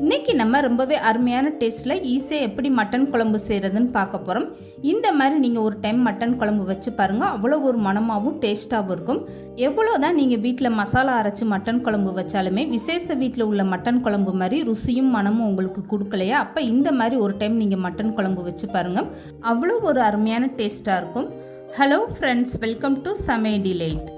இன்னைக்கு நம்ம ரொம்பவே அருமையான டேஸ்ட்டில் ஈஸியாக எப்படி மட்டன் குழம்பு செய்கிறதுன்னு பார்க்க போகிறோம். இந்த மாதிரி நீங்கள் ஒரு டைம் மட்டன் குழம்பு வச்சு பாருங்கள், அவ்வளோ ஒரு மணமாகவும் டேஸ்ட்டாகவும் இருக்கும். எவ்வளோ தான் நீங்கள் வீட்டில் மசாலா அரைச்சி மட்டன் குழம்பு வச்சாலுமே விசேஷ வீட்டில் உள்ள மட்டன் குழம்பு மாதிரி ருசியும் மனமும் உங்களுக்கு கொடுக்கலையா, அப்போ இந்த மாதிரி ஒரு டைம் நீங்கள் மட்டன் குழம்பு வச்சு பாருங்கள், அவ்வளோ ஒரு அருமையான டேஸ்ட்டாக இருக்கும். ஹலோ ஃப்ரெண்ட்ஸ், வெல்கம் டு சமையல் டிலைட்.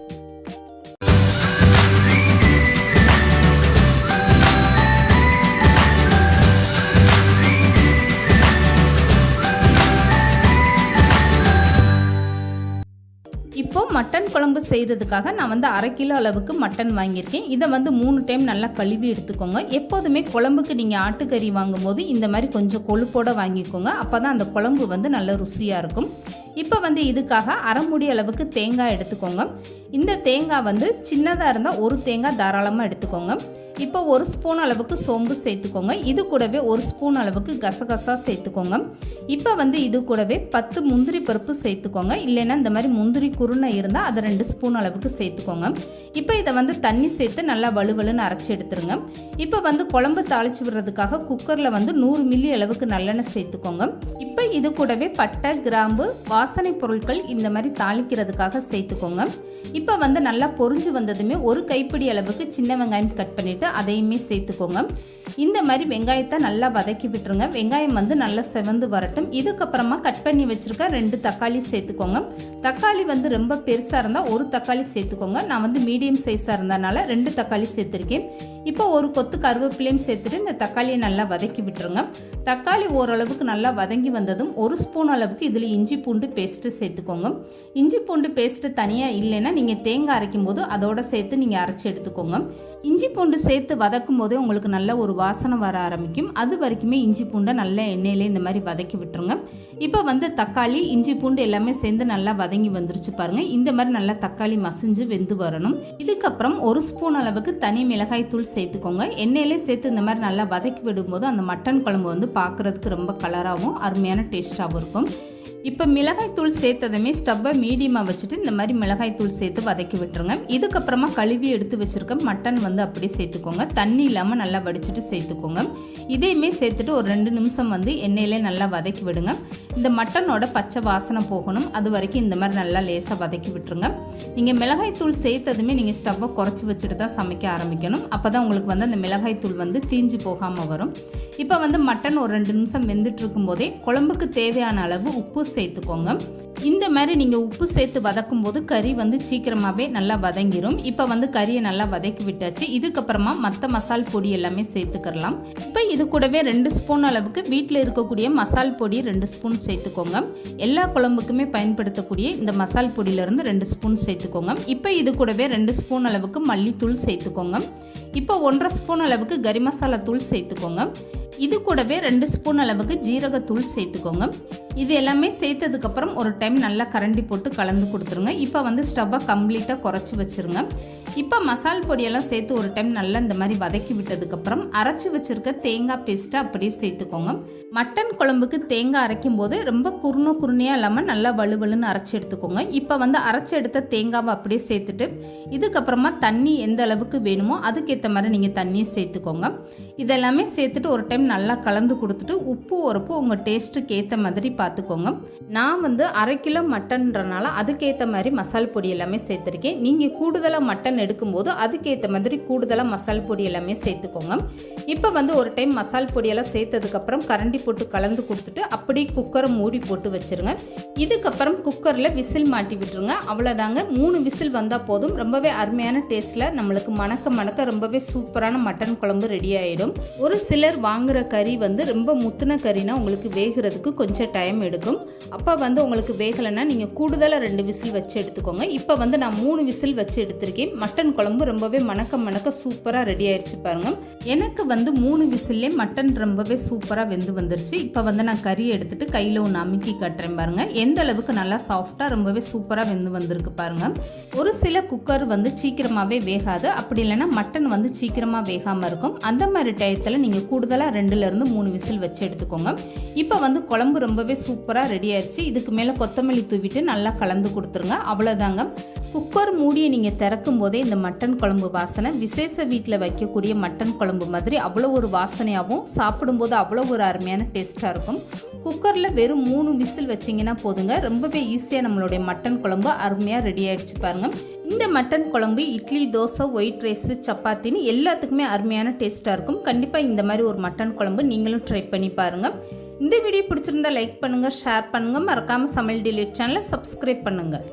இப்போது மட்டன் குழம்பு செய்கிறதுக்காக நான் 1/2 கிலோ அளவுக்கு மட்டன் வாங்கியிருக்கேன். இதை 3 டைம் நல்லா கழுவி எடுத்துக்கோங்க. எப்போதுமே குழம்புக்கு நீங்கள் ஆட்டுக்கறி வாங்கும்போது இந்த மாதிரி கொஞ்சம் கொழுப்போடு வாங்கிக்கோங்க, அப்போ தான் அந்த குழம்பு நல்ல ருசியாக இருக்கும். இப்போ இதுக்காக 1/2 மூடி அளவுக்கு தேங்காய் எடுத்துக்கோங்க. இந்த தேங்காய் சின்னதாக இருந்தால் ஒரு தேங்காய் தாராளமாக எடுத்துக்கோங்க. இப்போ 1 ஸ்பூன் அளவுக்கு சோம்பு சேர்த்துக்கோங்க. இது கூடவே 1 ஸ்பூன் அளவுக்கு கசகசா சேர்த்துக்கோங்க. இப்போ இது கூடவே 10 முந்திரி பருப்பு சேர்த்துக்கோங்க. இல்லைன்னா இந்த மாதிரி முந்திரி குருணை இருந்தால் அதை 2 ஸ்பூன் அளவுக்கு சேர்த்துக்கோங்க. இப்போ இதை தண்ணி சேர்த்து நல்லா வலுவலுன்னு அரைச்சி எடுத்துருங்க. இப்போ குழம்பு தாளிச்சு விடுறதுக்காக குக்கரில் 100 மில்லி அளவுக்கு நல்லெண்ணெய் சேர்த்துக்கோங்க. இப்போ இது கூடவே பட்டை, கிராம்பு, வாசனை பொருட்கள் இந்த மாதிரி தாளிக்கிறதுக்காக சேர்த்துக்கோங்க. இப்போ நல்லா பொரிஞ்சு வந்ததுமே 1 கைப்பிடி அளவுக்கு சின்ன வெங்காயம் கட் பண்ணிவிட்டு அதையுமே சேர்த்துக்கோங்க. இந்த மாதிரி வெங்காயத்தை நல்லா வதக்கி விட்டுருங்க. வெங்காயம் நல்லா செவந்து வரட்டும். இதுக்கப்புறமா கட் பண்ணி வச்சுருக்க 2 தக்காளி சேர்த்துக்கோங்க. தக்காளி ரொம்ப பெருசாக இருந்தால் 1 தக்காளி சேர்த்துக்கோங்க. நான் மீடியம் சைஸாக இருந்ததுனால 2 தக்காளி சேர்த்துருக்கேன். இப்போ 1 கொத்து கருவேப்பிலையும் சேர்த்துட்டு இந்த தக்காளியை நல்லா வதக்கி விட்டுருங்க. தக்காளி ஓரளவுக்கு நல்லா வதங்கி வந்ததும் 1 ஸ்பூன் அளவுக்கு இதில் இஞ்சி பூண்டு பேஸ்ட்டு சேர்த்துக்கோங்க. இஞ்சி பூண்டு பேஸ்ட்டு தனியாக இல்லைன்னா நீங்கள் தேங்காய் அரைக்கும் போது அதோட சேர்த்து நீங்கள் அரைச்சி எடுத்துக்கோங்க. இஞ்சி பூண்டு சேர்த்து வதக்கும் போதே உங்களுக்கு நல்ல ஒரு வாசனை வர ஆரம்பிக்கும். அது வரைக்குமே இஞ்சி பூண்டை நல்ல எண்ணெயிலே இந்த மாதிரி வதக்கி விட்டுருங்க. இப்போ தக்காளி, இஞ்சி பூண்டு எல்லாமே சேர்ந்து நல்லா வதங்கி வந்துருச்சு பாருங்கள். இந்த மாதிரி நல்லா தக்காளி மசிஞ்சு வெந்து வரணும். இதுக்கப்புறம் 1 ஸ்பூன் அளவுக்கு தனி மிளகாய் தூள் சேர்த்துக்கோங்க. எண்ணெயிலே சேர்த்து இந்த மாதிரி நல்லா வதக்கி விடும்போது அந்த மட்டன் குழம்பு பார்க்குறதுக்கு ரொம்ப கலராகவும் அருமையான டேஸ்ட்டாகவும் இருக்கும். இப்போ மிளகாய் தூள் சேர்த்ததுமே ஸ்டவ்வை மீடியமாக வச்சுட்டு இந்த மாதிரி மிளகாய் தூள் சேர்த்து வதக்கி விட்டுருங்க. இதுக்கப்புறமா கழுவி எடுத்து வச்சுருக்க மட்டன் அப்படியே சேர்த்துக்கோங்க. தண்ணி இல்லாமல் நல்லா வடிச்சிட்டு சேர்த்துக்கோங்க. இதையுமே சேர்த்துட்டு ஒரு 2 நிமிஷம் எண்ணெயிலே நல்லா வதக்கி விடுங்க. இந்த மட்டனோட பச்சை வாசனை போகணும், அது வரைக்கும் இந்த மாதிரி நல்லா லேசாக வதக்கி விட்டுருங்க. நீங்கள் மிளகாய் தூள் சேர்த்ததுமே நீங்கள் ஸ்டவ்வை குறைச்சி வச்சுட்டு தான் சமைக்க ஆரம்பிக்கணும். அப்போ தான் உங்களுக்கு அந்த மிளகாய் தூள் தீஞ்சு போகாமல் வரும். இப்போ மட்டன் ஒரு 2 நிமிஷம் வெந்துட்டு இருக்கும் போதே குழம்புக்கு தேவையான அளவு உப்பு சேர்த்துக்கோங்க. இந்த மாதிரி நீங்கள் உப்பு சேர்த்து வதக்கும் போது கறி சீக்கிரமாகவே நல்லா வதங்கிடும். இப்போ கறியை நல்லா வதக்கி விட்டாச்சு. இதுக்கப்புறமா மற்ற மசால் பொடி எல்லாமே சேர்த்துக்கலாம். இப்போ இது கூடவே 2 ஸ்பூன் அளவுக்கு வீட்டில் இருக்கக்கூடிய மசால் பொடி 2 ஸ்பூன் சேர்த்துக்கோங்க. எல்லா குழம்புக்குமே பயன்படுத்தக்கூடிய இந்த மசால் பொடியிலேருந்து 2 ஸ்பூன் சேர்த்துக்கோங்க. இப்போ இது கூடவே 2 ஸ்பூன் அளவுக்கு மல்லித்தூள் சேர்த்துக்கோங்க. இப்போ 1/2 ஸ்பூன் அளவுக்கு கறி மசாலா தூள் சேர்த்துக்கோங்க. இது கூடவே 2 ஸ்பூன் அளவுக்கு ஜீரகத்தூள் சேர்த்துக்கோங்க. இது எல்லாமே சேர்த்ததுக்கப்புறம் ஒரு டைம் நல்லா கரண்டி போட்டு கலந்து கொடுத்துருங்க. இப்போ ஸ்டவ்வை கம்ப்ளீட்டாக குறைச்சி வச்சுருங்க. இப்போ மசால் பொடியெல்லாம் சேர்த்து ஒரு டைம் நல்லா இந்த மாதிரி வதக்கி விட்டதுக்கப்புறம் அரைச்சி வச்சுருக்க தேங்காய் பேஸ்ட்டை அப்படியே சேர்த்துக்கோங்க. மட்டன் குழம்புக்கு தேங்காய் அரைக்கும் போது ரொம்ப குருணையாக இல்லாமல் நல்லா வலுவலுன்னு அரைச்சி எடுத்துக்கோங்க. இப்போ அரைச்சி எடுத்த தேங்காவை அப்படியே சேர்த்துட்டு இதுக்கப்புறமா தண்ணி எந்த அளவுக்கு வேணுமோ அதுக்கேற்ற மாதிரி நீங்கள் தண்ணியை சேர்த்துக்கோங்க. இதெல்லாமே சேர்த்துட்டு ஒரு டைம் நல்லா கலந்து கொடுத்துட்டு உப்பு உரப்பு உங்கள் டேஸ்ட்டுக்கு ஏற்ற மாதிரி பார்த்துக்கோங்க. நான் 1/2 கிலோ மட்டன்றனால அதுக்கேற்ற மாதிரி மசால் பொடி எல்லாமே சேர்த்துருக்கேன். நீங்கள் கூடுதலாக மட்டன் எடுக்கும்போது அதுக்கேற்ற மாதிரி கூடுதலாக மசால் பொடி எல்லாமே சேர்த்துக்கோங்க. இப்போ ஒரு டைம் மசால் பொடியெல்லாம் சேர்த்ததுக்கப்புறம் கரண்டி போட்டு கலந்து கொடுத்துட்டு அப்படியே குக்கரை மூடி போட்டு வச்சுருங்க. இதுக்கப்புறம் குக்கரில் விசில் மாட்டி விட்டுருங்க. அவ்வளோதாங்க, 3 விசில் வந்தால் போதும். ரொம்பவே அருமையான டேஸ்ட்டில் நம்மளுக்கு மணக்க ரொம்பவே சூப்பரான மட்டன் குழம்பு ரெடி ஆகிடும். ஒரு சிலர் வாங்குகிற கறி ரொம்ப முத்தின கறினா உங்களுக்கு வேகிறதுக்கு கொஞ்சம் டைம் எடுக்கும். அப்போ உங்களுக்கு வேகலைன்னா நீங்கள் கூடுதலாக 2 விசில் வச்சு எடுத்துக்கோங்க. இப்போ நான் 3 விசில் வச்சு எடுத்திருக்கேன். மட்டன் குழம்பு ரொம்பவே மணக்க சூப்பராக ரெடி ஆயிடுச்சு பாருங்கள். எனக்கு 3 விசில்லே மட்டன் ரொம்பவே சூப்பராக வெந்து வந்துருச்சு. இப்போ நான் கறியை எடுத்துகிட்டு கையில் ஒன்று அமுக்கி கட்டுறேன் பாருங்கள். எந்த அளவுக்கு நல்லா சாஃப்டாக ரொம்பவே சூப்பராக வெந்து வந்திருக்கு பாருங்கள். ஒரு சில குக்கர் சீக்கிரமாகவே வேகாது, அப்படி இல்லைன்னா மட்டன் சீக்கிரமாக வேகாமல் இருக்கும். அந்த மாதிரி டயத்தில் நீங்கள் கூடுதலாக 2லேருந்து 3 விசில் வச்சு எடுத்துக்கோங்க. இப்போ குழம்பு ரொம்பவே சூப்பராக ரெடி ஆயிடுச்சு. இதுக்கு மேலே கொத்தமல்லி தூவிட்டு நல்லா கலந்து கொடுத்துருங்க. அவ்வளோதாங்க, குக்கர் மூடியை நீங்கள் திறக்கும் போதே இந்த மட்டன் குழம்பு வாசனை விசேஷ வீட்டில் வைக்கக்கூடிய மட்டன் குழம்பு மாதிரி அவ்வளோ ஒரு வாசனையாகவும் சாப்பிடும்போது அவ்வளோ ஒரு அருமையான டேஸ்ட்டாக இருக்கும். குக்கரில் வெறும் 3 விசில் வச்சிங்கன்னா போதுங்க. ரொம்பவே ஈஸியாக நம்மளுடைய மட்டன் குழம்பு அருமையாக ரெடி ஆகிடுச்சு பாருங்கள். இந்த மட்டன் குழம்பு இட்லி, தோசை, ஒயிட் ரைஸு, சப்பாத்தின்னு எல்லாத்துக்குமே அருமையான டேஸ்ட்டாக இருக்கும். கண்டிப்பாக இந்த மாதிரி ஒரு மட்டன் குழம்பு நீங்களும் ட்ரை பண்ணி பாருங்கள். இந்த வீடியோ பிடிச்சிருந்தா லைக் பண்ணுங்கள், ஷேர் பண்ணுங்கள். மறக்காமல் சமையல் டிலீட் சேனலை சப்ஸ்கிரைப் பண்ணுங்கள்.